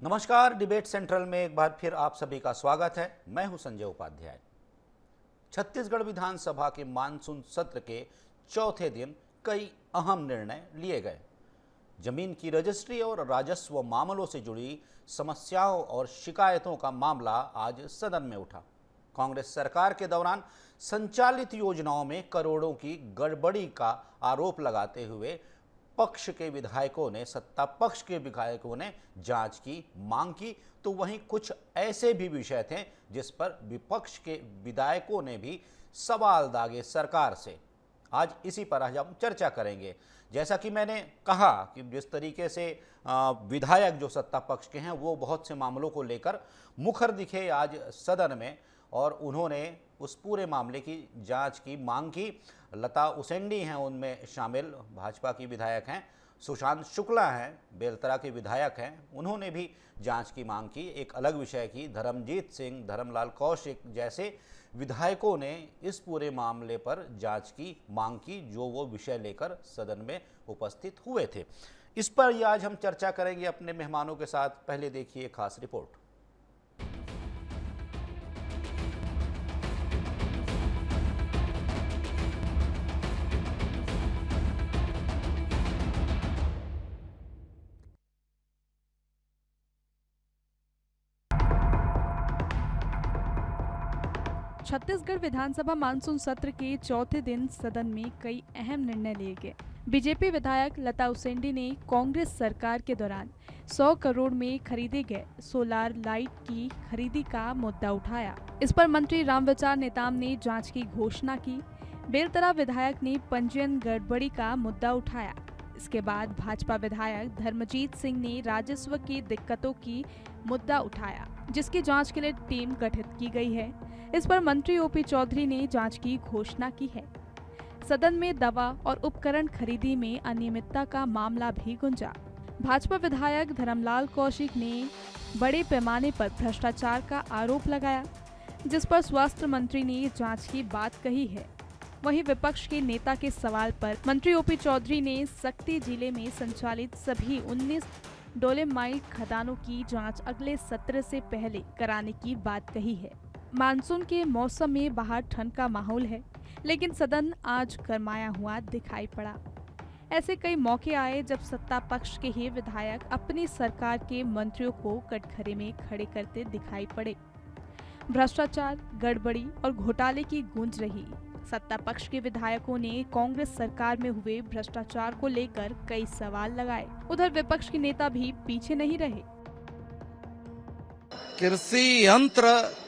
नमस्कार। Debate central में एक बार फिर आप सभी का स्वागत है। मैं हूं संजय उपाध्याय। छत्तीसगढ़ विधानसभा के मानसून सत्र के चौथे दिन कई अहम निर्णय लिए गए। जमीन की रजिस्ट्री और राजस्व मामलों से जुड़ी समस्याओं और शिकायतों का मामला आज सदन में उठा। कांग्रेस सरकार के दौरान संचालित योजनाओं में करोड़ों की गड़बड़ी का आरोप लगाते हुए पक्ष के विधायकों ने सत्ता पक्ष के विधायकों ने जांच की मांग की, तो वहीं कुछ ऐसे भी विषय थे जिस पर विपक्ष के विधायकों ने भी सवाल दागे सरकार से। आज इसी पर आज हम चर्चा करेंगे। जैसा कि मैंने कहा कि जिस तरीके से विधायक जो सत्ता पक्ष के हैं वो बहुत से मामलों को लेकर मुखर दिखे आज सदन में, और उन्होंने उस पूरे मामले की जांच की मांग की। लता उसेंडी हैं उनमें शामिल, भाजपा की विधायक हैं। सुशांत शुक्ला हैं, बेलतरा के विधायक हैं, उन्होंने भी जांच की मांग की। एक अलग विषय की धर्मजीत सिंह, धर्मलाल कौशिक जैसे विधायकों ने इस पूरे मामले पर जांच की मांग की, जो वो विषय लेकर सदन में उपस्थित हुए थे। इस पर ही आज हम चर्चा करेंगे अपने मेहमानों के साथ। पहले देखिए खास रिपोर्ट। छत्तीसगढ़ विधानसभा मानसून सत्र के चौथे दिन सदन में कई अहम निर्णय लिए गए। बीजेपी विधायक लता उसेंडी ने कांग्रेस सरकार के दौरान 100 करोड़ में खरीदे गए सोलार लाइट की खरीदी का मुद्दा उठाया। इस पर मंत्री रामविचार नेताम ने जांच की घोषणा की। बेलतरा विधायक ने पंजीयन गड़बड़ी का मुद्दा उठाया। इसके बाद भाजपा विधायक धर्मजीत सिंह ने राजस्व की दिक्कतों की मुद्दा उठाया, जिसकी जांच के लिए टीम गठित की गई है। इस पर मंत्री ओपी चौधरी ने जांच की घोषणा की है। सदन में दवा और उपकरण खरीदी में अनियमितता का मामला भी गुंजा। भाजपा विधायक धर्मलाल कौशिक ने बड़े पैमाने पर भ्रष्टाचार का आरोप लगाया, जिस पर स्वास्थ्य मंत्री ने जांच की बात कही है। वहीं विपक्ष के नेता के सवाल पर मंत्री ओपी चौधरी ने सक्ती जिले में संचालित सभी 19 डोलेमाइट खदानों की जांच अगले सत्र से पहले कराने की बात कही है। मानसून के मौसम में बाहर ठंड का माहौल है, लेकिन सदन आज गरमाया हुआ दिखाई पड़ा। ऐसे कई मौके आए जब सत्ता पक्ष के ही विधायक अपनी सरकार के मंत्रियों को कटघरे में खड़े करते दिखाई पड़े। भ्रष्टाचार, गड़बड़ी और घोटाले की गूंज रही। सत्ता पक्ष के विधायकों ने कांग्रेस सरकार में हुए भ्रष्टाचार को लेकर कई सवाल लगाए। उधर विपक्ष के नेता भी पीछे नहीं रहे। कृषि यंत्र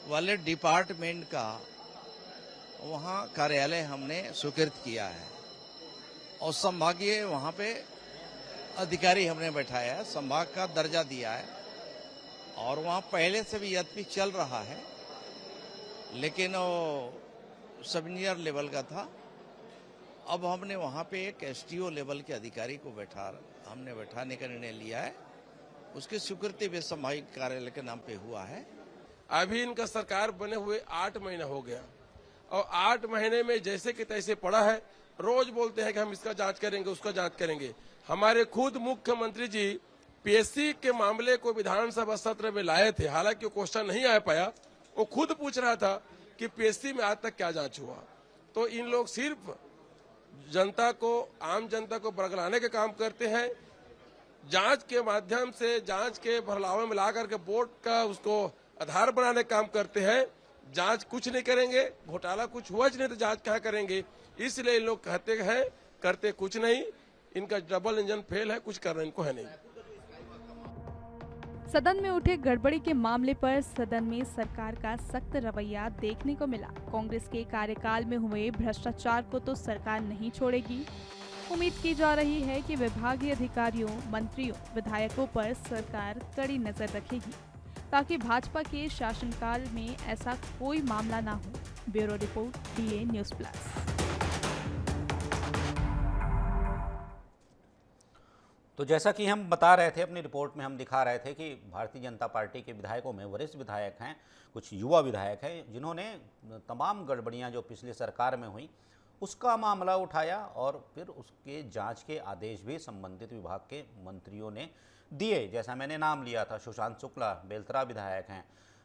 वाले डिपार्टमेंट का वहाँ कार्यालय हमने स्वीकृत किया है और संभागीय वहाँ पे अधिकारी हमने बैठाया है, संभाग का दर्जा दिया है और वहाँ पहले से भी यद्यपि चल रहा है, लेकिन वो सब इंजीनियर लेवल का था। अब हमने वहाँ पे एक एसटीओ लेवल के अधिकारी को हमने बैठाने का निर्णय लिया है। उसकी स्वीकृति भी संभागीय कार्यालय के नाम पे हुआ है। अभी इनका सरकार बने हुए 8 महीना हो गया और 8 महीने में जैसे कि तैसे पड़ा है। रोज बोलते हैं कि हम इसका जांच करेंगे, उसका जांच करेंगे। हमारे खुद मुख्यमंत्री जी पीएससी के मामले को विधानसभा सत्र में लाए थे, हालांकि वो क्वेश्चन नहीं आ पाया। वो खुद पूछ रहा था कि पीएससी में आज तक क्या जांच हुआ। तो इन लोग सिर्फ जनता को, आम जनता को बरगलाने के काम करते हैं। जांच के माध्यम से, जांच के बहलावे में ला करके बोर्ड का उसको आधार बनाने का काम करते हैं। जांच कुछ नहीं करेंगे, घोटाला कुछ हुआ नहीं तो जांच क्या करेंगे। इसलिए इन लोग कहते हैं करते कुछ नहीं। इनका डबल इंजन फेल है, कुछ करना इनको है नहीं। सदन में उठे गड़बड़ी के मामले पर सदन में सरकार का सख्त रवैया देखने को मिला। कांग्रेस के कार्यकाल में हुए भ्रष्टाचार को तो सरकार नहीं छोड़ेगी। उम्मीद की जा रही है कि विभागीय अधिकारियों, मंत्रियों, विधायकों पर सरकार कड़ी नजर रखेगी, ताकि भाजपा के शासनकाल में ऐसा कोई मामला ना हो। Bureau report, DA news plus. तो जैसा कि हम बता रहे थे, अपनी रिपोर्ट में हम दिखा रहे थे कि भारतीय जनता पार्टी के विधायकों में वरिष्ठ विधायक हैं, कुछ युवा विधायक हैं, जिन्होंने तमाम गड़बड़ियां जो पिछली सरकार में हुई उसका मामला उठाया और फिर उसके जांच के आदेश भी संबंधित विभाग के मंत्रियों ने दिए, जैसा मैंने नाम लिया था, सुशांत शुक्ला बेलतरा विधायक हैं,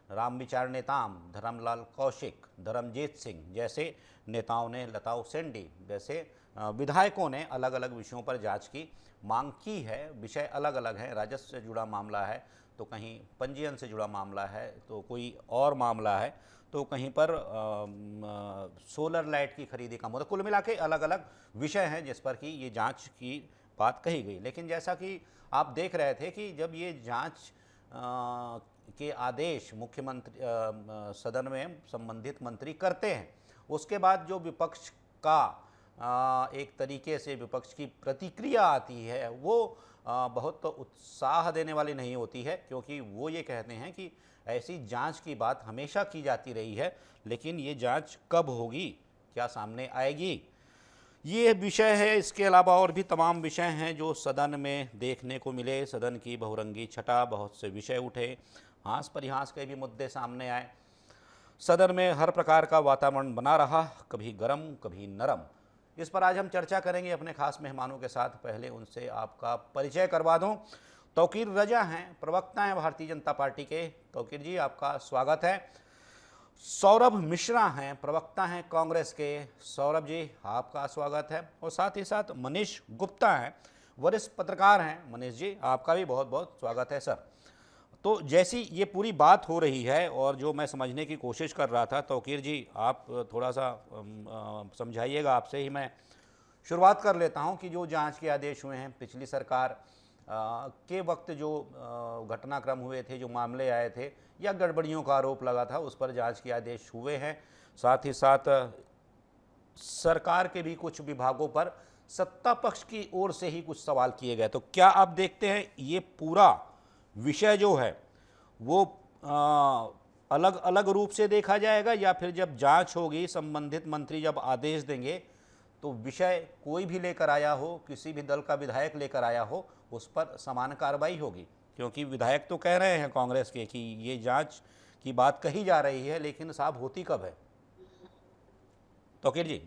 रामविचार नेताम, धर्मलाल कौशिक, धर्मजीत सिंह जैसे नेताओं ने, लता उसेंडी जैसे विधायकों ने अलग अलग विषयों पर जांच की मांग की है। विषय अलग अलग हैं, राजस्व से जुड़ा मामला है तो कहीं पंजीयन से जुड़ा मामला है तो कोई और मामला है, तो कहीं पर सोलर लाइट की खरीदी का मुद्दा, कुल मिला के अलग अलग विषय हैं जिस पर कि ये जांच की बात कही गई। लेकिन जैसा कि आप देख रहे थे कि जब ये जांच के आदेश मुख्यमंत्री सदन में संबंधित मंत्री करते हैं, उसके बाद जो विपक्ष का एक तरीके से विपक्ष की प्रतिक्रिया आती है वो बहुत उत्साह देने वाली नहीं होती है, क्योंकि वो ये कहते हैं कि ऐसी जांच की बात हमेशा की जाती रही है, लेकिन ये जांच कब होगी, क्या सामने आएगी, ये विषय है। इसके अलावा और भी तमाम विषय हैं जो सदन में देखने को मिले। सदन की बहुरंगी छटा, बहुत से विषय उठे, हास परिहास के भी मुद्दे सामने आए। सदन में हर प्रकार का वातावरण बना रहा, कभी गर्म कभी नरम। इस पर आज हम चर्चा करेंगे अपने खास मेहमानों के साथ। पहले उनसे आपका परिचय करवा दूं। तौकीर रजा हैं, प्रवक्ता हैं भारतीय जनता पार्टी के। तौकीर जी, आपका स्वागत है। सौरभ मिश्रा हैं, प्रवक्ता हैं कांग्रेस के। सौरभ जी, आपका स्वागत है। और साथ ही साथ मनीष गुप्ता हैं, वरिष्ठ पत्रकार हैं। मनीष जी, आपका भी बहुत बहुत स्वागत है सर। तो जैसी ये पूरी बात हो रही है और जो मैं समझने की कोशिश कर रहा था, तौकीर जी आप थोड़ा सा समझाइएगा। आपसे ही मैं शुरुआत कर लेता हूं कि जो जांच के आदेश हुए हैं पिछली सरकार के वक्त, जो घटनाक्रम हुए थे, जो मामले आए थे या गड़बड़ियों का आरोप लगा था, उस पर जांच के आदेश हुए हैं। साथ ही साथ सरकार के भी कुछ विभागों पर सत्ता पक्ष की ओर से ही कुछ सवाल किए गए। तो क्या आप देखते हैं ये पूरा विषय जो है वो अलग अलग रूप से देखा जाएगा, या फिर जब जांच होगी, संबंधित मंत्री जब आदेश देंगे तो विषय कोई भी लेकर आया हो, किसी भी दल का विधायक लेकर आया हो, उस पर समान कार्रवाई होगी? क्योंकि विधायक तो कह रहे हैं कांग्रेस के कि ये जांच की बात कही जा रही है, लेकिन साहब होती कब है? तौकीर जी।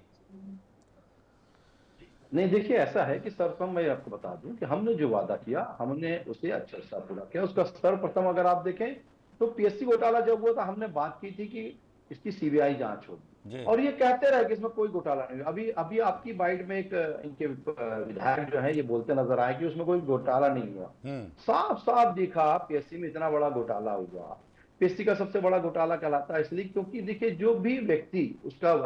नहीं, देखिए ऐसा है कि सर्वप्रथम मैं आपको बता दूं कि हमने जो वादा किया हमने उसे अच्छे से पूरा किया। उसका सर्वप्रथम अगर आप देखें तो पीएससी घोटाला जब हुआ था, हमने बात की थी कि इसकी सीबीआई जांच होगी, और ये कहते रहे कि इसमें कोई घोटाला नहीं। अभी आपकी बाइट में एक इनके विधायक जो है ये बोलते नजर आए कि उसमें कोई घोटाला नहीं हुआ। साफ साफ दिखा पीएससी में इतना बड़ा घोटाला हुआ। पीएससी का सबसे बड़ा घोटाला कहलाता है इसलिए क्योंकि देखिए जो भी व्यक्ति उसका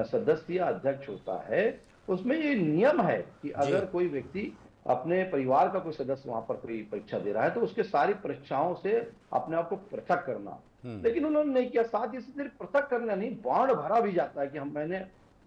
सदस्य या अध्यक्ष होता है, उसमें ये नियम है कि अगर कोई व्यक्ति अपने परिवार का कोई सदस्य वहां पर कोई परीक्षा दे रहा है तो उसके सारी परीक्षाओं से अपने आप को पृथक करना। लेकिन उन्होंने नहीं किया। साथ ही सिर्फ पृथक करना नहीं, बांड भरा भी जाता है कि मैंने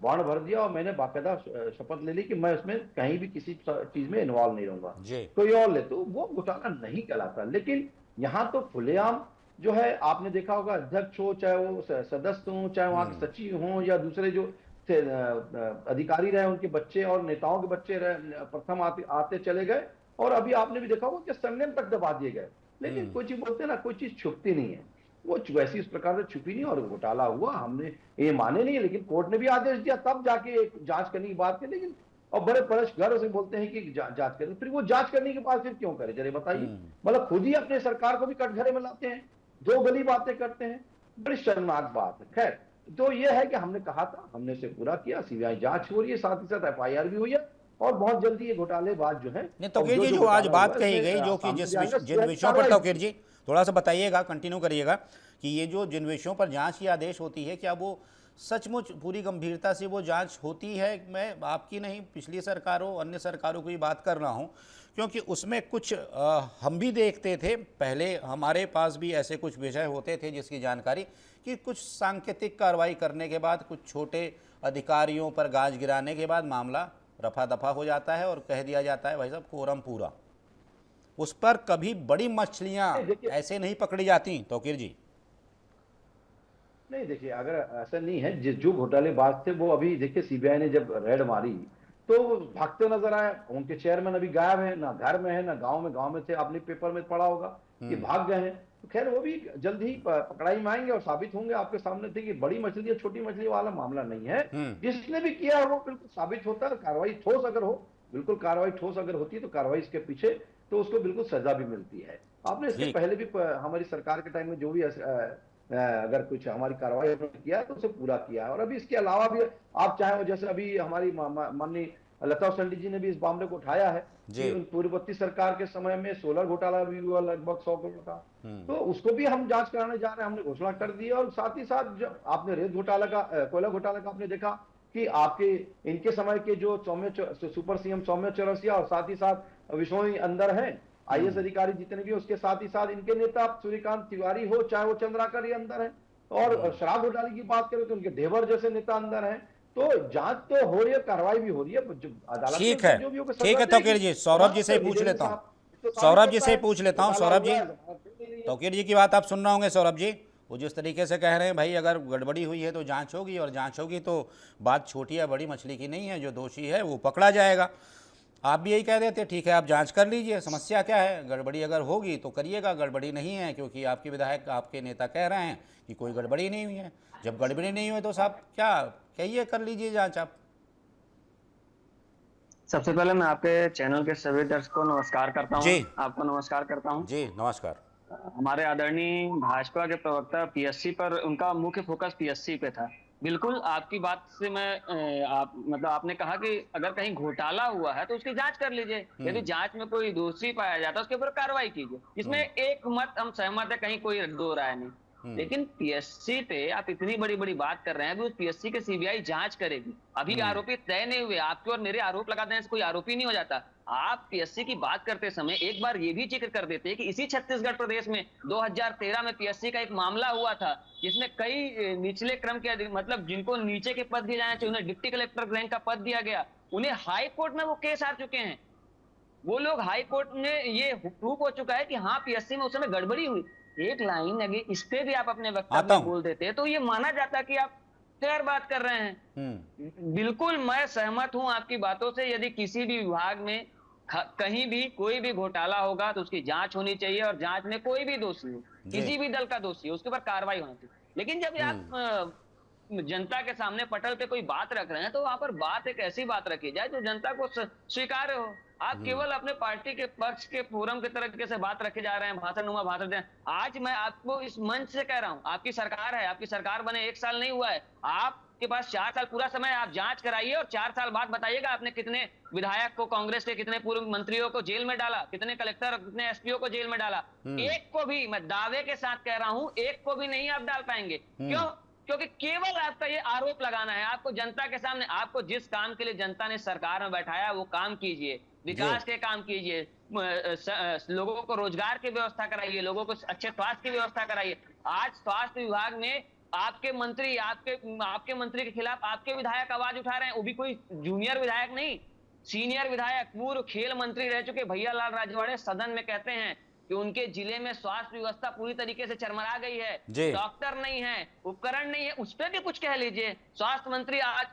बांड भर दिया और मैंने बाकायदा शपथ ले ली कि मैं उसमें कहीं भी किसी चीज में इन्वॉल्व नहीं रहूंगा, कोई और ले, तो वो घोटाला नहीं कहलाता। लेकिन यहाँ तो खुलेआम जो है, आपने देखा होगा, अध्यक्ष हो, चाहे वो सदस्य हो, चाहे वहां के सचिव हो, या दूसरे जो अधिकारी रहे, उनके बच्चे और नेताओं के बच्चे रहे, प्रथम आते चले गए, और अभी आपने भी देखा होगा कि संज्ञान तक दबा दिए गए। लेकिन कोई चीज बोलते हैं ना, कोई चीज छुपती नहीं है, वो वैसी इस प्रकार से छुपी नहीं और घोटाला हुआ। हमने ये माने नहीं, लेकिन कोर्ट ने भी आदेश दिया तब जाके एक जांच करने की बात की। लेकिन और बड़े परस गर्व से बोलते हैं कि जांच करें, फिर वो जांच करने के बाद फिर क्यों करे, जरा बताइए। मतलब खुद ही अपने सरकार को भी कटघरे में लाते हैं, दो गली बातें करते हैं, बड़ी शर्मनाक बात है। खैर, तो ये है कि हमने कहा था, हमने इसे पूरा किया। सीबीआई जांच हो रही है, साथ ही साथ एफआईआर भी हुई है, और बहुत जल्दी ये घोटालेबाज जो है। तौकीर जी, जो आज बात कही गई, जो कि जिन विषयों पर, तौकीर जी थोड़ा सा बताइएगा, कंटिन्यू करिएगा, कि ये जो जिन विषयों पर जांच की आदेश होती है, क्या वो सचमुच पूरी गंभीरता से वो जांच होती है? मैं आपकी नहीं, पिछली सरकारों, अन्य सरकारों की बात कर रहा हूँ, क्योंकि उसमें कुछ हम भी देखते थे, पहले हमारे पास भी ऐसे कुछ विषय होते थे जिसकी जानकारी, कि कुछ सांकेतिक कार्रवाई करने के बाद, कुछ छोटे अधिकारियों पर गाज गिराने के बाद मामला रफा दफा हो जाता है और कह दिया जाता है भाई साहब कोरम पूरा। उस पर कभी बड़ी मछलियां ऐसे नहीं पकड़ी जाती तौकीर जी? नहीं, देखिए अगर ऐसा नहीं है, जो घोटालेबाज थे वो अभी देखिए सीबीआई ने जब रेड मारी तो भागते नजर आए। उनके चेयरमैन अभी गायब है, ना घर में है ना गांव में थे, आपने पेपर में पढ़ा होगा कि भाग गए हैं। तो खैर वो भी जल्द ही पकड़ाई में आएंगे और साबित होंगे। आपके सामने थे कि बड़ी मछली या छोटी मछली वाला मामला नहीं है। जिसने भी किया है वो बिल्कुल साबित होता है। कार्रवाई ठोस अगर हो, बिल्कुल कार्रवाई ठोस अगर होती है तो कार्रवाई इसके पीछे तो उसको बिल्कुल सजा भी मिलती है। आपने इससे ठीक। पहले भी हमारी सरकार के टाइम में जो भी अगर कुछ हमारी कार्रवाई उन्होंने किया है तो उसे पूरा किया है। और अभी इसके अलावा भी आप चाहे, जैसे अभी हमारी माननीय लता उसेंडी जी ने भी इस मामले को उठाया है जी। कि उन पूर्ववर्ती सरकार के समय में सोलर घोटाला भी हुआ लगभग 100 करोड़ का, तो उसको भी हम जांच कराने जा रहे हैं, हमने घोषणा कर दी है। और साथ ही साथ जो आपने रेत घोटाला का, कोयला घोटाला का आपने देखा कि आपके इनके समय के जो सुपर सीएम सौम्य चौरसिया और साथ ही साथ विश्नोई अंदर हैं, आईएएस अधिकारी जितने भी, उसके साथ ही साथ इनके नेता सूर्यकांत तिवारी हो, चाहे वो चंद्राकर, ये अंदर है। और शराब घोटाले की बात करें तो उनके देवर जैसे नेता अंदर हैं। तो जांच तो हो रही है, कार्रवाई भी हो रही है, जो अदालत ठीक में है, जो भी होगा ठीक है सजा तौकीर देगी। जी, सौरभ जी से ही और पूछ लेता हूँ। तो साबित सौरभ जी करता से ही है, पूछ लेता हूँ। घोटाला सौरभ जी, हुआ है। तौकीर जी की बात आप सुन रहे होंगे। सौरभ जी, वो जिस तरीके से कह रहे हैं, भाई अगर गड़बड़ी हुई है तो जांच होगी, और जांच होगी तो बात छोटी या बड़ी मछली की नहीं है, जो दोषी है वो पकड़ा जाएगा। आप भी यही कह देते, ठीक है आप जांच कर लीजिए, समस्या क्या है, गड़बड़ी अगर होगी तो करिएगा, गड़बड़ी नहीं है, क्योंकि आपके विधायक, आपके नेता कह रहे हैं कि कोई गड़बड़ी नहीं हुई है। जब गड़बड़ी नहीं हुई तो साहब क्या कहिए, कर लीजिए जांच आप। सबसे पहले मैं आपके चैनल के सभी दर्शकों को नमस्कार करता हूं। जी। आपको नमस्कार करता हूं। जी नमस्कार। हमारे आदरणीय भाजपा के प्रवक्ता पीएससी पर, उनका मुख्य फोकस पीएससी पे था। बिल्कुल आपकी बात से मैं आपने कहा कि अगर कहीं घोटाला हुआ है तो उसकी जांच कर लीजिए, यदि जांच में कोई दोषी पाया जाता है उसके ऊपर कार्रवाई कीजिए। इसमें एक मत हम सहमत है, कहीं कोई दो राय नहीं। लेकिन पीएससी पे आप इतनी बड़ी बड़ी बात कर रहे हैं, अभी उस पीएससी के सीबीआई जांच करेगी, अभी आरोपी तय नहीं हुए। आपके और मेरे आरोप लगा देने से कोई आरोपी नहीं हो जाता। आप पीएससी की बात करते समय एक बार ये भी जिक्र कर देते कि इसी छत्तीसगढ़ प्रदेश में 2013 में पीएससी का एक मामला हुआ था, जिसमें कई निचले क्रम के, मतलब जिनको नीचे के पद दिए जाने चाहिए, उन्हें डिप्टी कलेक्टर रैंक का पद दिया गया, उन्हें हाई कोर्ट में वो केस हार चुके हैं। वो लोग हाई कोर्ट में ये प्रूफ हो चुका है कि हाँ पीएससी में उस समय गड़बड़ी हुई। एक लाइन लगी, इस पे भी आप अपने वक्तव्य में बोल देते तो ये माना जाता कि आप फेयर बात कर रहे हैं। बिल्कुल मैं सहमत हूं आपकी बातों से। यदि किसी भी विभाग में कहीं भी कोई भी घोटाला होगा तो उसकी जांच होनी चाहिए, और जांच में कोई भी दोषी हो, किसी भी दल का दोषी हो, उसके ऊपर कार्रवाई होनी चाहिए। लेकिन जब आप जनता के सामने पटल पे कोई बात रख रहे हैं तो वहां पर बात एक ऐसी बात रखी जाए जो जनता को स्वीकार्य हो। आप केवल अपने पार्टी के पक्ष के फोरम के तरीके से बात रखे जा रहे हैं, भाषणनुमा भाषण दे। आज मैं आपको इस मंच से कह रहा हूं, आपकी सरकार है, आपकी सरकार बने 1 साल नहीं हुआ है, आपके पास 4 साल पूरा समय, आप जांच कराइए और 4 साल बाद बताइएगा आपने कितने विधायक को, कांग्रेस के कितने पूर्व मंत्रियों को जेल में डाला, कितने कलेक्टर और कितने एसपीओ को जेल में डाला। एक को भी, मैं दावे के साथ कह रहा हूं, एक को भी नहीं आप डाल पाएंगे। क्यों? क्योंकि केवल आपका ये आरोप लगाना है। आपको जनता के सामने, आपको जिस काम के लिए जनता ने सरकार में बैठाया वो काम कीजिए, विकास के काम कीजिए, लोगों को रोजगार की व्यवस्था कराइए, लोगों को अच्छे स्वास्थ्य की व्यवस्था कराइए। आज स्वास्थ्य विभाग में आपके मंत्री, आपके मंत्री के खिलाफ आपके विधायक आवाज उठा रहे हैं, वो भी कोई जूनियर विधायक नहीं, सीनियर विधायक, पूर्व खेल मंत्री रह चुके भैयालाल राजवाड़े सदन में कहते हैं कि उनके जिले में स्वास्थ्य व्यवस्था पूरी तरीके से चरमरा गई है, डॉक्टर नहीं है, उपकरण नहीं है। उस पर भी कुछ कह लीजिए। स्वास्थ्य मंत्री, आज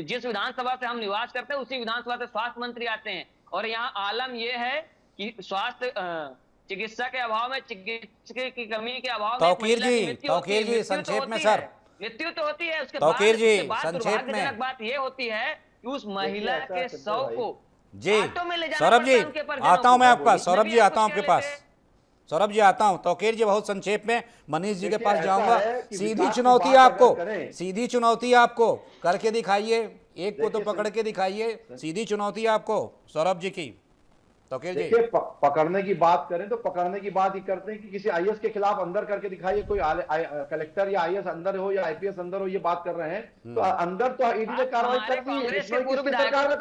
जिस विधानसभा से हम निवास करते हैं उसी विधानसभा से स्वास्थ्य मंत्री आते हैं, और यहाँ आलम यह है कि स्वास्थ्य चिकित्सा के अभाव में, चिकित्सक की कमी के अभाव में तौकीर जी संक्षेप में सर, मृत्यु तो होती है। उसके तौकीर जी बाद संक्षेप में बात यह होती है कि उस महिला के शव को जी, सौरभ जी आता हूं मैं आपका, सौरभ जी आता हूं आपके पास, सौरभ जी आता हूं। तौकीर जी बहुत संक्षेप में, मनीष जी के पास जाऊंगा। सीधी चुनौती आपको, सीधी चुनौती आपको, करके दिखाइए, एक को तो पकड़ के दिखाइए, सीधी चुनौती आपको सौरभ जी की। तौकीर जी देखिए, पकड़ने की बात करें तो पकड़ने की बात ही करते हैं कि किसी आईएएस के खिलाफ अंदर करके दिखाइए, कोई कलेक्टर या आईएएस अंदर हो या आईपीएस अंदर हो, ये बात कर रहे हैं। तो अंदर तो ईडी ने कार्रवाई कर दी है,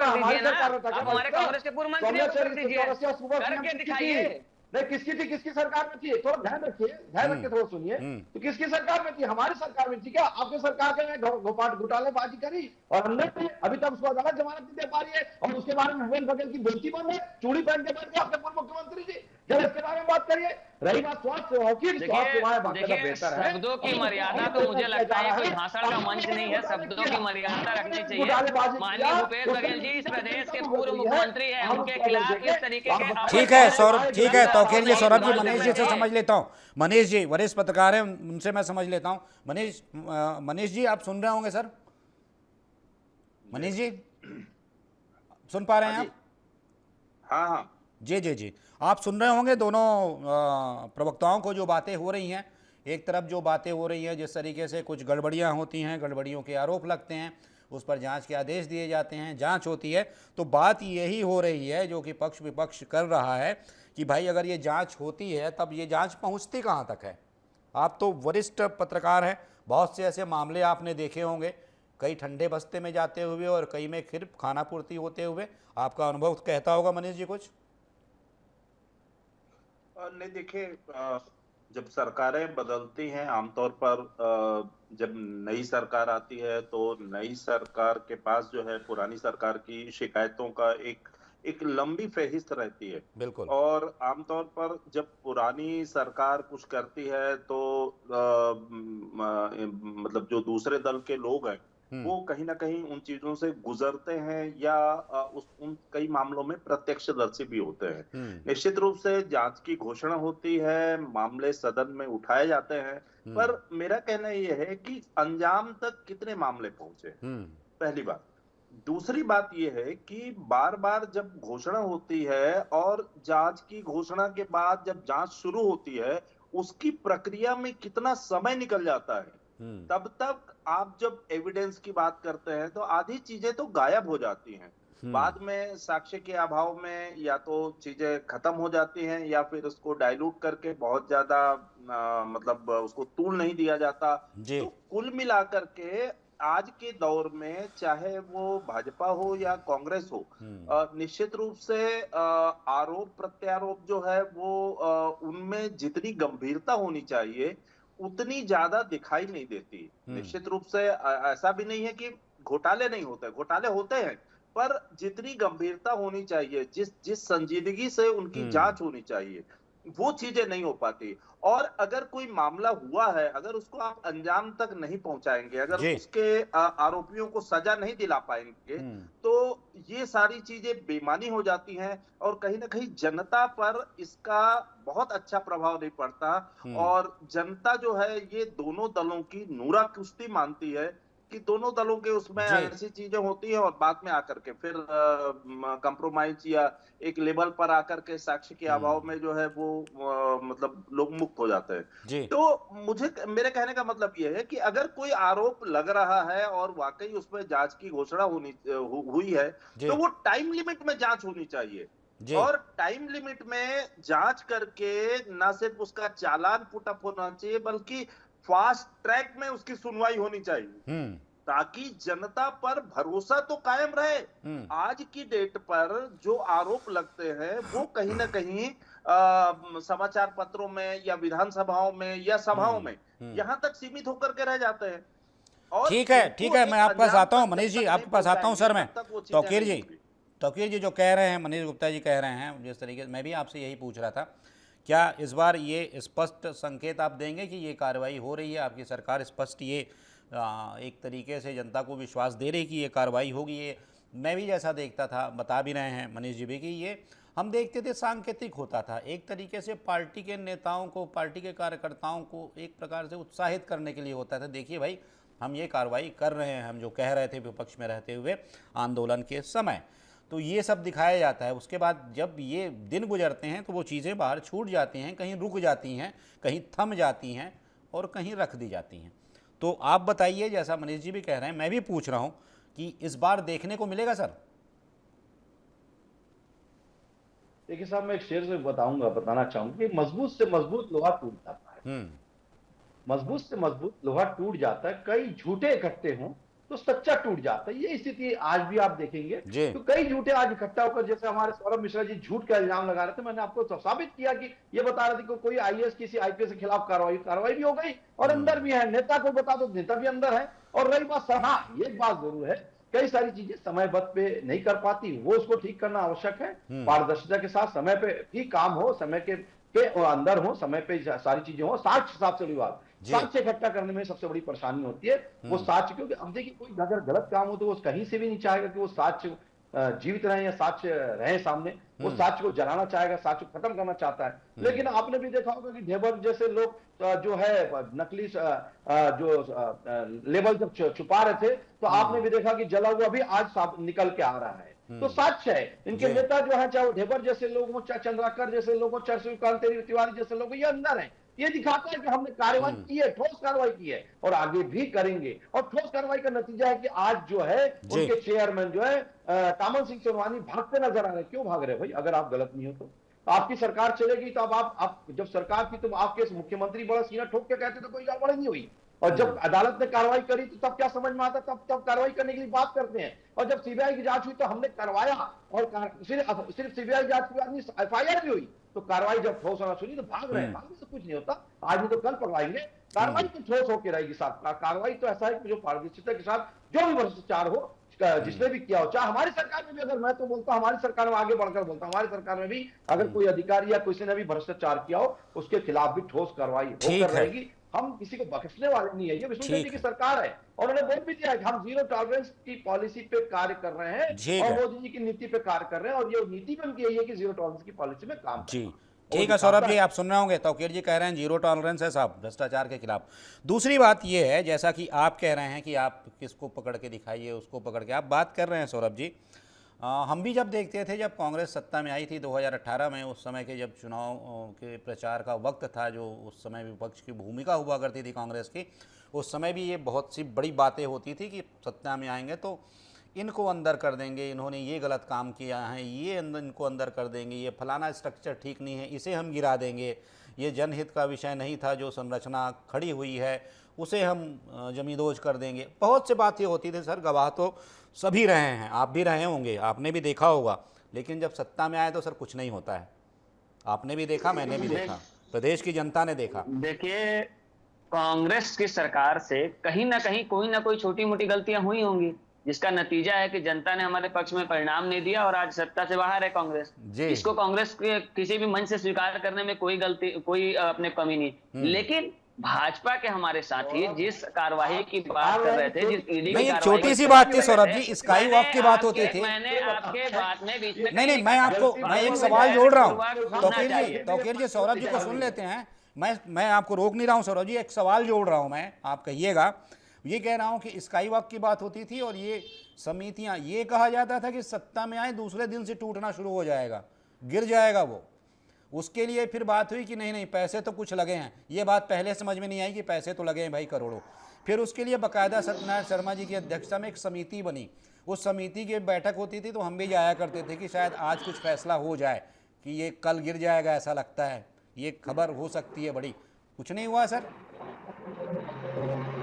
हमारी सरकार में था, हमारे कांग्रेस के पूर्व मंत्री करके दिखाइए। नहीं, किसकी सरकार में थी, थोड़ा ध्यान रखिए, थोड़ा सुनिए। तो किसकी सरकार में थी? हमारी सरकार में थी। क्या आपके सरकार के में घोटालेबाजी करी और अंदर में अभी तक उसको अदालत जमानत नहीं दे पा रही है, और उसके बारे में भूपेश बघेल की बेटी बन है, चूड़ी पहन के बैठ गए आपके पूर्व मुख्यमंत्री जी। जब इसके बारे में बात करिए। रही बात स्वास्थ्य सेवाओं की, स्वास्थ्य सेवाएं बेहतर है। शब्दों की मर्यादा तो मुझे लगता है कोई भाषण का मंच नहीं है, शब्दों की मर्यादा रखनी चाहिए। माननीय भूपेश बघेल जी इस प्रदेश के पूर्व मुख्यमंत्री है, उनके खिलाफ इस तरीके के, ठीक है सौरभ, ठीक है तौकीर जी, सौरभ जी मनीष जी से समझ लेता हूँ। मनीष जी वरिष्ठ पत्रकार हैं, उनसे मैं समझ लेता हूँ। मनीष जी आप सुन रहे होंगे सर? मनीष जी सुन पा रहे हैं आप? हाँ हाँ जी जी जी, आप सुन रहे होंगे दोनों प्रवक्ताओं को जो बातें हो रही हैं। एक तरफ जो बातें हो रही हैं, जिस तरीके से कुछ गड़बड़ियां होती हैं, गड़बड़ियों के आरोप लगते हैं, उस पर जांच के आदेश दिए जाते हैं, जांच होती है, तो बात यही हो रही है जो कि पक्ष विपक्ष कर रहा है कि भाई अगर ये जांच होती है तब ये जांच पहुंचती कहाँ तक है। आप तो वरिष्ठ पत्रकार हैं, बहुत से ऐसे मामले आपने देखे होंगे, कई ठंडे बस्ते में जाते हुए और कई में फिर खाना पूर्ति होते हुए। आपका अनुभव कहता होगा मनीष जी कुछ। नहीं देखिए, जब सरकारें बदलती हैं आमतौर पर, जब नई सरकार आती है तो नई सरकार के पास जो है पुरानी सरकार की शिकायतों का एक एक लंबी फहरिस्त रहती है। बिल्कुल। और आमतौर पर जब पुरानी सरकार कुछ करती है तो मतलब जो दूसरे दल के लोग हैं वो कहीं ना कहीं उन चीजों से गुजरते हैं या उन कई मामलों में प्रत्यक्षदर्शी भी होते हैं। निश्चित रूप से जांच की घोषणा होती है, मामले सदन में उठाए जाते हैं, पर मेरा कहना यह है कि अंजाम तक कितने मामले पहुंचे, पहली बात। दूसरी बात यह है कि बार बार जब घोषणा होती है और जांच की घोषणा के बाद जब जांच शुरू होती है उसकी प्रक्रिया में कितना समय निकल जाता है। तब तक आप जब एविडेंस की बात करते हैं तो आधी चीजें तो गायब हो जाती हैं। बाद में साक्ष्य के अभाव में या तो चीजें खत्म हो जाती हैं या फिर उसको डाइल्यूट करके बहुत ज्यादा मतलब उसको तूल नहीं दिया जाता। तो कुल मिलाकर के आज के दौर में चाहे वो भाजपा हो या कांग्रेस हो, निश्चित रूप से आरोप प्रत्यारोप जो है वो उनमें जितनी गंभीरता होनी चाहिए उतनी ज्यादा दिखाई नहीं देती। निश्चित रूप से ऐसा भी नहीं है कि घोटाले नहीं होते, घोटाले होते हैं, पर जितनी गंभीरता होनी चाहिए, जिस संजीदगी से उनकी जांच होनी चाहिए, वो चीजें नहीं हो पाती। और अगर कोई मामला हुआ है, अगर उसको आप अंजाम तक नहीं पहुंचाएंगे, अगर उसके आरोपियों को सजा नहीं दिला पाएंगे, तो ये सारी चीजें बेईमानी हो जाती हैं और कहीं ना कहीं जनता पर इसका बहुत अच्छा प्रभाव नहीं पड़ता। और जनता जो है ये दोनों दलों की नूरा कुश्ती मानती है कि दोनों दलों के उसमें ऐसी चीजें होती है और बाद में आकर के फिर कंप्रोमाइज या एक लेवल पर आकर के साक्ष्य के अभाव में जो है वो मतलब लोग मुक्त हो जाते हैं। तो मेरे कहने का मतलब यह है कि अगर कोई आरोप लग रहा है और वाकई उसमें जांच की घोषणा हुई है तो वो टाइम लिमिट में जांच होनी चाहिए। और टाइम लिमिट में जांच करके न सिर्फ उसका चालान पुटअप होना चाहिए बल्कि फास्ट ट्रैक में उसकी सुनवाई होनी चाहिए ताकि जनता पर भरोसा तो कायम रहे। आज की डेट पर जो आरोप लगते हैं वो कहीं ना कहीं समाचार पत्रों में या विधानसभाओं में या सभाओं में यहां तक सीमित होकर के रह जाते हैं। और ठीक है, मैं आपके पास आता हूं मनीष जी, आपके पास आता हूं सर। मैं तौकीर जी जो कह रहे हैं, मनीष गुप्ता जी कह रहे हैं, जिस तरीके से मैं भी आपसे यही पूछ रहा था, क्या इस बार ये स्पष्ट संकेत आप देंगे कि ये कार्रवाई हो रही है, आपकी सरकार स्पष्ट ये एक तरीके से जनता को विश्वास दे रही कि ये कार्रवाई होगी? ये मैं भी जैसा देखता था, बता भी रहे हैं मनीष जी भी, कि ये हम देखते थे सांकेतिक होता था, एक तरीके से पार्टी के नेताओं को, पार्टी के कार्यकर्ताओं को एक प्रकार से उत्साहित करने के लिए होता था। देखिए भाई हम ये कार्रवाई कर रहे हैं, हम जो कह रहे थे विपक्ष में रहते हुए आंदोलन के समय, तो ये सब दिखाया जाता है। उसके बाद जब ये दिन गुजरते हैं तो वो चीज़ें बाहर छूट जाती हैं, कहीं रुक जाती हैं, कहीं थम जाती हैं और कहीं रख दी जाती हैं। तो आप बताइए, जैसा मनीष जी भी कह रहे हैं, मैं भी पूछ रहा हूं कि इस बार देखने को मिलेगा सर? देखिए साहब, मैं एक शेर से बताना चाहूंगा कि मजबूत से मजबूत लोहा टूट जाता है। मजबूत से मजबूत लोहा टूट जाता है, कई झूठे इकट्ठे हों तो सच्चा टूट जाता है। ये स्थिति आज भी आप देखेंगे तो कई झूठे आज इकट्ठा होकर, जैसे हमारे सौरभ मिश्रा जी झूठ का इल्जाम लगा रहे थे, मैंने आपको साबित किया कि ये बता रहे थे कि कोई आईएएस किसी आईपीएस के खिलाफ कार्रवाई भी हो गई और अंदर भी है, नेता को बता दो नेता भी अंदर है। और रही बात सर, हाँ ये बात जरूर है, कई सारी चीजें समयबद्ध पे नहीं कर पाती, वो उसको ठीक करना आवश्यक है। पारदर्शिता के साथ समय पे भी काम हो, समय के अंदर हो, समय पे सारी चीजें हो। साक्ष्य साफ से विवाद, साक्ष्य इकट्ठा करने में सबसे बड़ी परेशानी होती है वो साक्ष्य, क्योंकि अब देखिए कोई अगर गलत काम हो तो वो कहीं से भी नहीं चाहेगा कि वो साक्ष्य जीवित रहे या साक्ष्य रहे सामने, वो साक्ष्य को जलाना चाहेगा, साक्ष्य को खत्म करना चाहता है। लेकिन आपने भी देखा होगा कि ढेबर जैसे लोग जो है नकली जो लेबल जब छुपा रहे थे, तो आपने भी देखा कि जला हुआ भी आज निकल के आ रहा है। तो साक्ष्य है। इनके नेता जो है, चाहे वो ढेबर जैसे लोग हो, चाहे चंद्राकर जैसे लोग हो, चाहे सूर्यकांत तिवारी जैसे लोग, ये अंदर है। ये दिखाता है कि हमने कार्रवाई की है, ठोस कार्रवाई की है और आगे भी करेंगे। और ठोस कार्रवाई का नतीजा है कि आज जो है उनके चेयरमैन जो है तामन सिंह सोनवानी भागते नजर आ रहे हैं। क्यों भाग रहे हैं भाई? अगर आप गलत नहीं हो तो आपकी सरकार चलेगी, तो अब आप जब सरकार थी तो आपके मुख्यमंत्री बड़ा सीना ठोक के कहते तो कोई गड़बड़ नहीं हुई, और जब अदालत ने कार्रवाई करी तो तब क्या समझ में आता, तब कार्रवाई करने के लिए बात करते हैं। और जब सीबीआई की जांच हुई तो हमने करवाया, और सिर्फ सीबीआई जांच के बाद एफआईआर भी हुई, तो कार्रवाई जब ठोस होना सुनी तो भाग रहे हैं। भागने से कुछ नहीं होता, आज नहीं तो कल पकड़ाएंगे। कार्रवाई तो ठोस होकर रहेगी साथ। कार्रवाई तो ऐसा है कि जो पारदर्शिता के साथ जो भी भ्रष्टाचार हो, जिसने भी किया हो, चाहे हमारी सरकार में भी, अगर मैं तो बोलता हूं हमारी सरकार में आगे बढ़कर बोलता हूं, हमारी सरकार में भी अगर कोई अधिकारी या किसी ने भी भ्रष्टाचार किया हो, उसके खिलाफ भी ठोस कार्रवाई होकर रहेगी। हम किसी को बख्शने वाले नहीं है। ये विष्णु जी की सरकार है और उन्होंने बोल भी दिया है कि हम जीरो टॉलरेंस की पॉलिसी पे कार्य कर रहे हैं और मोदी जी की नीति पे कार्य कर रहे हैं, और ये नीति भी उनकी यही है कि जीरो टॉलरेंस की पॉलिसी में काम जी। ठीक है सौरभ जी, आप सुन रहे होंगे तौकीर जी कह रहे हैं जीरो टॉलरेंस है साहब भ्रष्टाचार के खिलाफ। दूसरी बात ये है, जैसा कि आप कह रहे हैं कि आप किसको पकड़ के दिखाइए, उसको पकड़ के आप बात कर रहे हैं सौरभ जी, हम भी जब देखते थे जब कांग्रेस सत्ता में आई थी 2018 में, उस समय के जब चुनाव के प्रचार का वक्त था, जो उस समय विपक्ष की भूमिका हुआ करती थी कांग्रेस की, उस समय भी ये बहुत सी बड़ी बातें होती थी कि सत्ता में आएंगे तो इनको अंदर कर देंगे, इन्होंने ये गलत काम किया है, ये इनको अंदर कर देंगे, ये फलाना स्ट्रक्चर ठीक नहीं है, इसे हम गिरा देंगे, ये जनहित का विषय नहीं था, जो संरचना खड़ी हुई है उसे हम जमींदोज कर देंगे। बहुत सी बातें होती थी सर, गवाह तो सभी रहे हैं, आप भी रहे होंगे, आपने भी देखा होगा। लेकिन जब सत्ता में आए तो सर कुछ नहीं होता है। आपने भी देखा, मैंने भी देखा, प्रदेश की जनता ने देखा। देखिए, कांग्रेस की सरकार से कहीं ना कहीं कोई ना कोई छोटी मोटी गलतियां हुई होंगी, जिसका नतीजा है कि जनता ने हमारे पक्ष में परिणाम नहीं दिया और आज सत्ता से बाहर है कांग्रेस। इसको कांग्रेस के किसी भी मंच से स्वीकार करने में कोई गलती, कोई अपने कमी नहीं। लेकिन भाजपा के हमारे साथी जिस कार्यवाही की बात कर रहे थे, जिस ईडी की नहीं, छोटी सी बात थी सौरभ जी, स्काई वॉक की बात होती थी। मैंने आपके बात में बीच में नहीं, मैं एक सवाल जोड़ रहा हूँ तौकीर जी, सौरभ जी को सुन लेते हैं। मैं आपको रोक नहीं रहा हूँ सौरभ जी, एक सवाल जोड़ रहा हूँ मैं, आप कहिएगा। ये कह रहा हूँ कि स्काई वॉक की बात होती थी और ये समितियां, ये कहा जाता था कि सत्ता में आए दूसरे दिन से टूटना शुरू हो जाएगा, गिर जाएगा वो। उसके लिए फिर बात हुई कि नहीं पैसे तो कुछ लगे हैं। ये बात पहले समझ में नहीं आई कि पैसे तो लगे हैं भाई करोड़ों। फिर उसके लिए बाकायदा सत्यनारायण शर्मा जी की अध्यक्षता में एक समिति बनी, उस समिति की बैठक होती थी तो हम भी जाया करते थे कि शायद आज कुछ फैसला हो जाए, कि ये कल गिर जाएगा ऐसा लगता है, ये खबर हो सकती है बड़ी। कुछ नहीं हुआ सर।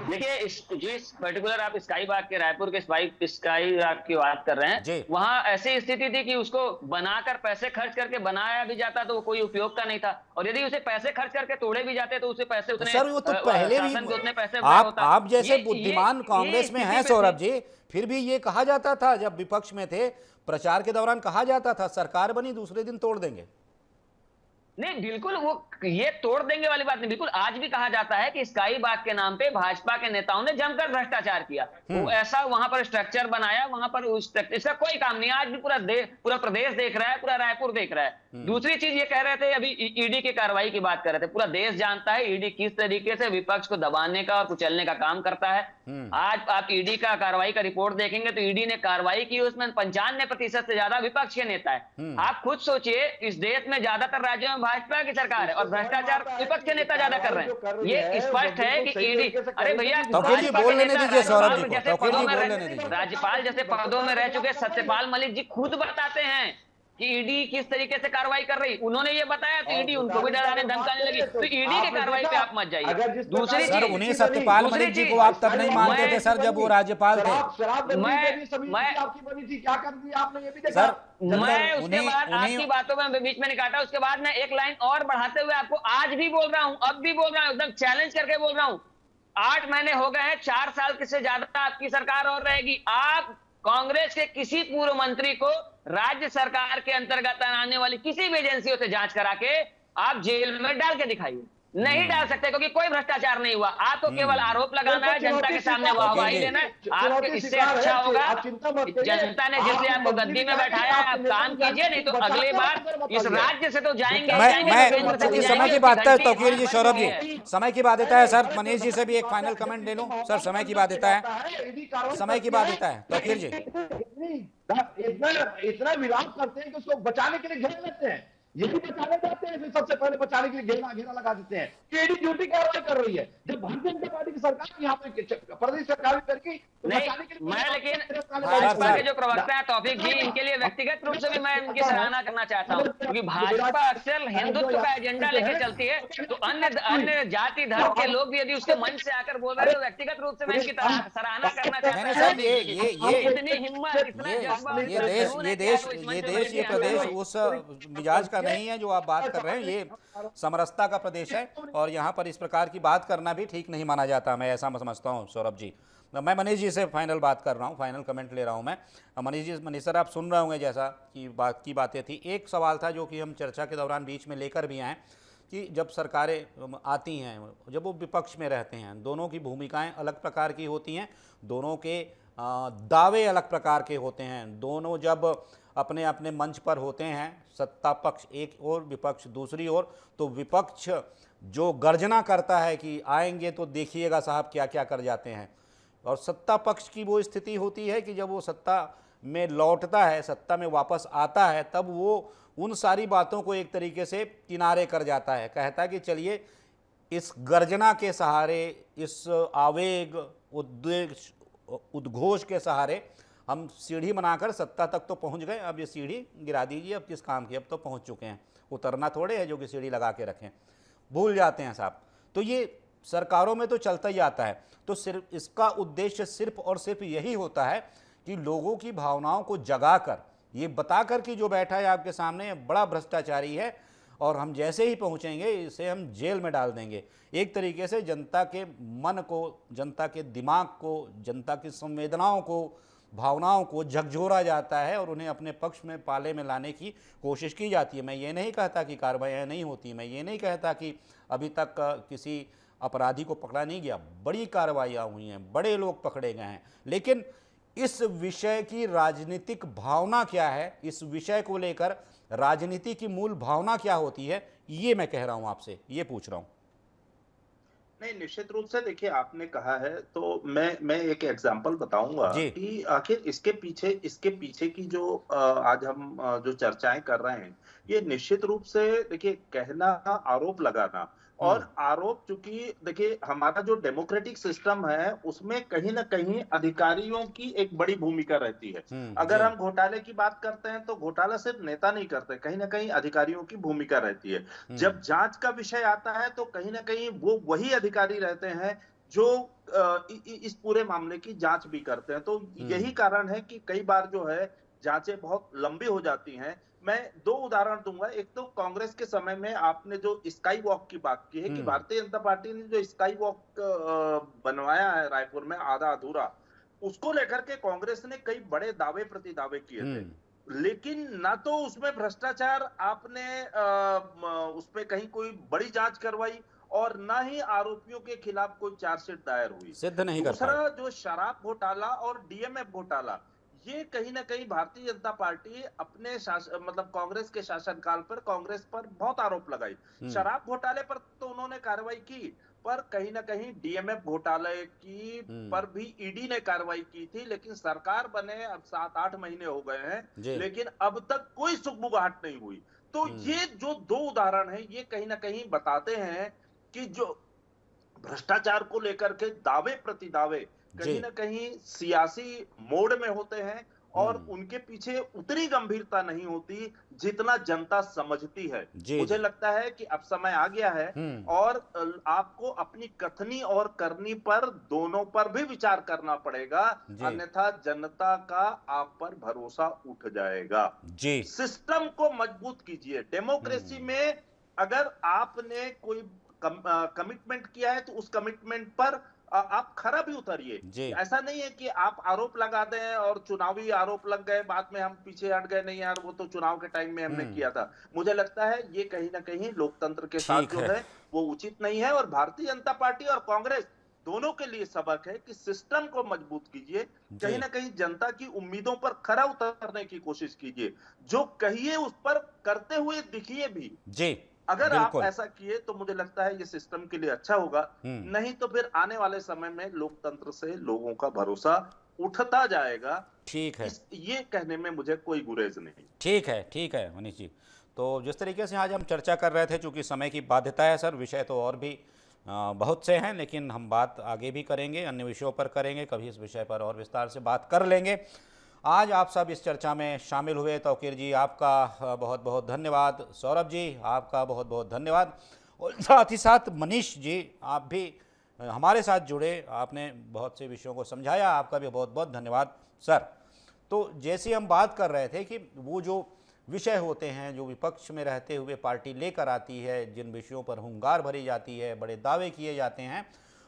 देखिए, जिस पर्टिकुलर आप स्काई बाग के रायपुर के स्काई बाग की बात कर रहे हैं, वहां ऐसी स्थिति थी कि उसको बनाकर पैसे खर्च करके बनाया भी जाता तो वो कोई उपयोग का नहीं था, और यदि उसे पैसे खर्च करके तोड़े भी जाते तो उसे पैसे उतने, सर वो तो पहले भी उतने पैसे आप जैसे बुद्धिमान कांग्रेस में हैं सौरभ जी, फिर भी ये कहा जाता था जब विपक्ष में थे, प्रचार के दौरान कहा जाता था सरकार बनी दूसरे दिन तोड़ देंगे। नहीं, बिल्कुल वो ये तोड़ देंगे वाली बात नहीं। बिल्कुल आज भी कहा जाता है कि स्काई बाग के नाम पे भाजपा के नेताओं ने जमकर भ्रष्टाचार किया, वो ऐसा वहां पर स्ट्रक्चर बनाया, वहां पर उस इसका कोई काम नहीं। आज भी पूरा प्रदेश देख रहा है, पूरा रायपुर देख रहा है। दूसरी चीज ये कह रहे थे, अभी ईडी की कार्रवाई की बात कर रहे थे, पूरा देश जानता है ईडी किस तरीके से विपक्ष को दबाने का और कुचलने का काम करता है। आज आप ईडी का कार्रवाई का रिपोर्ट देखेंगे तो ईडी ने कार्रवाई की, उसमें 95% से ज्यादा विपक्ष के नेता है। आप खुद सोचिए, इस देश में ज्यादातर राज्यों में भाजपा की सरकार है और भ्रष्टाचार विपक्ष के नेता ज्यादा कर रहे हैं। ये स्पष्ट है कि ईडी, अरे भैया राज्यपाल जैसे पदों में रह चुके सत्यपाल मलिक जी खुद बताते हैं कि ईडी किस तरीके से कार्रवाई कर रही, उन्होंने ये बताया तो ईडी उनको भी डराने धमकाने लगी। तो ईडी की कार्रवाई पे आप मत जाइए। दूसरी चीज, उन्हीं सत्यपाल मलिक जी को आप तब नहीं मानते थे सर जब वो राज्यपाल थे। मैं उसके बाद आपकी बातों में बीच में नहीं काटा, उसके बाद मैं एक लाइन और बढ़ाते हुए आपको आज भी बोल रहा हूं, अब भी बोल रहा हूं, एकदम चैलेंज करके बोल रहा हूं। 8 महीने हो गए हैं, 4 साल से ज्यादा आपकी सरकार और रहेगी। आप कांग्रेस के किसी पूर्व मंत्री को राज्य सरकार के अंतर्गत आने वाली किसी भी एजेंसियों से जांच करा के आप जेल में डाल के दिखाइए। नहीं डाल सकते, क्योंकि कोई भ्रष्टाचार नहीं हुआ। आपको केवल आरोप लगाना है, जनता के सामने वाहवाही लेना है। आपके इससे अच्छा होगा, जनता ने जिसलिए आपको गद्दी में बैठाया है, आप काम कीजिए, नहीं तो अगली बार इस राज्य से तो जाएंगे मैं चूंकि समय की बात है, तौकीर जी, सौरभ जी, समय की बात देता है सर, मनीष जी से भी एक फाइनल कमेंट ले लूं सर, समय की बात देता है, समय की बात देता है तौकीर जी। इतना विरोध करते हैं कि उसको बचाने के लिए घेर लेते हैं, यही बचाने जाते हैं, फिर सबसे पहले बचाने के लिए घेरा लगा देते हैं कि ईडी ड्यूटी कार्रवाई कर रही है। जब भारतीय जनता पार्टी की सरकार यहाँ पे प्रदेश सरकार करके बचाने के लिए, मैं लेकिन भाजपा के जो प्रवक्ता है तौफीक जी, इनके लिए व्यक्तिगत रूप से भी मैं इनकी सराहना करना चाहता हूँ, क्योंकि भाजपा अक्सर हिंदुत्व का एजेंडा लेके चलती है, तो अन्य जाति धर्म के लोग भी यदि उसके मंच से आकर बोल रहे हैं तो व्यक्तिगत रूप से मैं इनकी सराहना करना चाहता हूँ। इतनी हिम्मत, इतना जज्बा, ये प्रदेश उस मिजाज का नहीं है जो आप बात कर रहे हैं, ये समरसता का प्रदेश है और यहाँ पर इस प्रकार की बात करना भी ठीक नहीं माना जाता, मैं ऐसा समझता हूँ सौरभ जी। मैं मनीष जी से फाइनल बात कर रहा हूँ, फाइनल कमेंट ले रहा हूँ मैं। मनीष सर, आप सुन रहे होंगे जैसा कि बातें थी। एक सवाल था जो कि हम चर्चा के दौरान बीच में लेकर भी आए कि जब सरकारें आती हैं, जब वो विपक्ष में रहते हैं, दोनों की भूमिकाएं अलग प्रकार की होती हैं, दोनों के दावे अलग प्रकार के होते हैं। दोनों जब अपने अपने मंच पर होते हैं, सत्ता पक्ष एक और विपक्ष दूसरी ओर, तो विपक्ष जो गर्जना करता है कि आएंगे तो देखिएगा साहब क्या क्या कर जाते हैं, और सत्ता पक्ष की वो स्थिति होती है कि जब वो सत्ता में लौटता है, सत्ता में वापस आता है, तब वो उन सारी बातों को एक तरीके से किनारे कर जाता है, कहता है कि चलिए इस गर्जना के सहारे, इस आवेग उद्घोष के सहारे हम सीढ़ी बनाकर सत्ता तक तो पहुंच गए, अब ये सीढ़ी गिरा दीजिए, अब किस काम की, अब तो पहुंच चुके हैं, उतरना थोड़े है जो कि सीढ़ी लगा के रखें, भूल जाते हैं साहब। तो ये सरकारों में तो चलता ही आता है। तो सिर्फ इसका उद्देश्य सिर्फ और सिर्फ यही होता है कि लोगों की भावनाओं को जगाकर, ये बताकर कि जो बैठा है आपके सामने बड़ा भ्रष्टाचारी है और हम जैसे ही पहुंचेंगे इसे हम जेल में डाल देंगे। एक तरीके से जनता के मन को, जनता के दिमाग को, जनता की संवेदनाओं को, भावनाओं को झकझोरा जाता है और उन्हें अपने पक्ष में पाले में लाने की कोशिश की जाती है। मैं ये नहीं कहता कि कार्रवाइयाँ नहीं होती, मैं ये नहीं कहता कि अभी तक किसी अपराधी को पकड़ा नहीं गया, बड़ी कार्रवाइयाँ हुई हैं, बड़े लोग पकड़े गए हैं, लेकिन इस विषय की राजनीतिक भावना क्या है, इस विषय को लेकर राजनीति की मूल भावना क्या होती है, ये मैं कह रहा हूँ आपसे, ये पूछ रहा हूँ। नहीं, निश्चित रूप से देखिए, आपने कहा है तो मैं एक एग्जांपल बताऊंगा कि आखिर इसके पीछे की जो आज हम जो चर्चाएं कर रहे हैं, ये निश्चित रूप से देखिए, कहना, आरोप लगाना, और आरोप, चूंकि देखिए हमारा जो डेमोक्रेटिक सिस्टम है उसमें कहीं ना कहीं अधिकारियों की एक बड़ी भूमिका रहती है। अगर हम घोटाले की बात करते हैं तो घोटाला सिर्फ नेता नहीं करते, कहीं ना कहीं अधिकारियों की भूमिका रहती है। जब जांच का विषय आता है तो कहीं ना कहीं वो वही अधिकारी रहते हैं जो इस पूरे मामले की जांच भी करते हैं। तो यही कारण है कि कई बार जो है जांचें बहुत लंबी हो जाती हैं। मैं दो उदाहरण दूंगा। एक तो कांग्रेस के समय में आपने जो स्काई वॉक की बात की है कि भारतीय जनता पार्टी ने जो स्काई वॉक बनवाया है रायपुर में आधा अधूरा, उसको लेकर के कांग्रेस ने कई बड़े दावे प्रतिदावे किए थे, लेकिन ना तो उसमें भ्रष्टाचार आपने उसमें कहीं कोई बड़ी जांच करवाई और ना ही आरोपियों के खिलाफ कोई चार्जशीट दायर हुई। सिद्ध नहीं कर पाए। दूसरा जो शराब घोटाला और डीएमएफ घोटाला, ये कहीं ना कहीं भारतीय जनता पार्टी अपने मतलब कांग्रेस के शासनकाल पर कांग्रेस पर बहुत आरोप लगाई। शराब घोटाले पर तो उन्होंने कार्रवाई की, पर कहीं ना कहीं डीएमएफ घोटाले की पर भी ईडी ने कार्रवाई की थी, लेकिन सरकार बने अब 7-8 महीने हो गए हैं, लेकिन अब तक कोई सुगबुगाहट नहीं हुई। तो ये जो दो उदाहरण हैं, ये कहीं ना कहीं बताते हैं कि जो भ्रष्टाचार को लेकर के दावे प्रतिदावे कहीं ना कहीं सियासी मोड में होते हैं और उनके पीछे उतनी गंभीरता नहीं होती जितना जनता समझती है। मुझे लगता है कि अब समय आ गया है और आपको अपनी कथनी और करनी पर दोनों पर भी विचार करना पड़ेगा, अन्यथा जनता का आप पर भरोसा उठ जाएगा। सिस्टम को मजबूत कीजिए। डेमोक्रेसी में अगर आपने कोई कमिटमेंट किया है तो उस कमिटमेंट पर आप खरा भी उतरिए। जी। ऐसा नहीं है कि आप आरोप लगा दें और चुनावी आरोप लग गए, बाद में हम पीछे हट गए, नहीं यार वो तो चुनाव के टाइम में हमने किया था। मुझे लगता है ये कहीं ना कहीं लोकतंत्र के साथ ठीक जो है। है वो उचित नहीं है, और भारतीय जनता पार्टी और कांग्रेस दोनों के लिए सबक है कि सिस्टम को मजबूत कीजिए, कहीं जी। ना कहीं जनता की उम्मीदों पर खरा उतरने की कोशिश कीजिए, जो कहिए उस पर करते हुए दिखिए भी। जी। अगर आप बिल्कुल। ऐसा किए तो मुझे लगता है ये सिस्टम के लिए अच्छा होगा। नहीं तो फिर आने वाले समय में लोकतंत्र से लोगों का भरोसा उठता जाएगा। ठीक है। ये कहने में मुझे कोई गुरेज नहीं। ठीक है मनीष जी। तो जिस तरीके से आज हम चर्चा कर रहे थे, चूंकि समय की बाध्यता है सर, विषय तो और भी बहुत से हैं, लेकिन हम बात आगे भी करेंगे, अन्य विषयों पर करेंगे, कभी इस विषय पर और विस्तार से बात कर लेंगे। आज आप सब इस चर्चा में शामिल हुए, तौकीर जी आपका बहुत बहुत धन्यवाद, सौरभ जी आपका बहुत बहुत धन्यवाद, और साथ ही साथ मनीष जी आप भी हमारे साथ जुड़े, आपने बहुत से विषयों को समझाया, आपका भी बहुत बहुत धन्यवाद सर। तो जैसे हम बात कर रहे थे कि वो जो विषय होते हैं जो विपक्ष में रहते हुए पार्टी लेकर आती है, जिन विषयों पर हुंकार भरी जाती है, बड़े दावे किए जाते हैं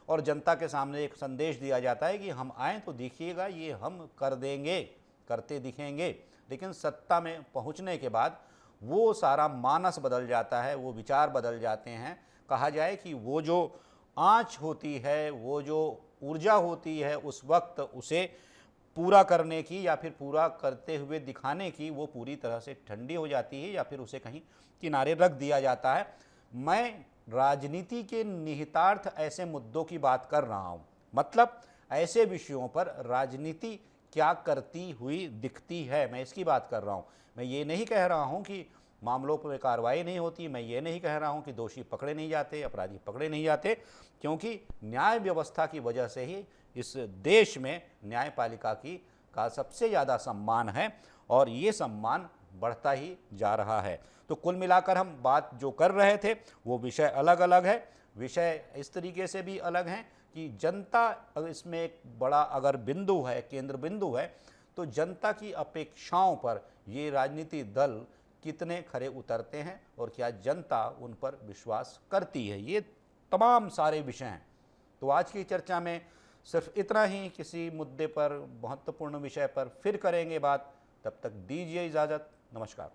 और जनता के सामने एक संदेश दिया जाता है कि हम आएँ तो देखिएगा ये हम कर देंगे, करते दिखेंगे, लेकिन सत्ता में पहुंचने के बाद वो सारा मानस बदल जाता है, वो विचार बदल जाते हैं। कहा जाए कि वो जो आँच होती है, वो जो ऊर्जा होती है, उस वक्त उसे पूरा करने की या फिर पूरा करते हुए दिखाने की, वो पूरी तरह से ठंडी हो जाती है या फिर उसे कहीं किनारे रख दिया जाता है। मैं राजनीति के निहितार्थ ऐसे मुद्दों की बात कर रहा हूँ, मतलब ऐसे विषयों पर राजनीति क्या करती हुई दिखती है, मैं इसकी बात कर रहा हूँ। मैं ये नहीं कह रहा हूँ कि मामलों पर कार्रवाई नहीं होती, मैं ये नहीं कह रहा हूँ कि दोषी पकड़े नहीं जाते, अपराधी पकड़े नहीं जाते, क्योंकि न्याय व्यवस्था की वजह से ही इस देश में न्यायपालिका का सबसे ज़्यादा सम्मान है और ये सम्मान बढ़ता ही जा रहा है। तो कुल मिलाकर हम बात जो कर रहे थे वो विषय अलग अलग है, विषय इस तरीके से भी अलग हैं कि जनता इसमें एक बड़ा अगर बिंदु है, केंद्र बिंदु है, तो जनता की अपेक्षाओं पर ये राजनीतिक दल कितने खरे उतरते हैं और क्या जनता उन पर विश्वास करती है, ये तमाम सारे विषय हैं। तो आज की चर्चा में सिर्फ इतना ही, किसी मुद्दे पर, महत्वपूर्ण विषय पर फिर करेंगे बात। तब तक दीजिए इजाज़त, नमस्कार।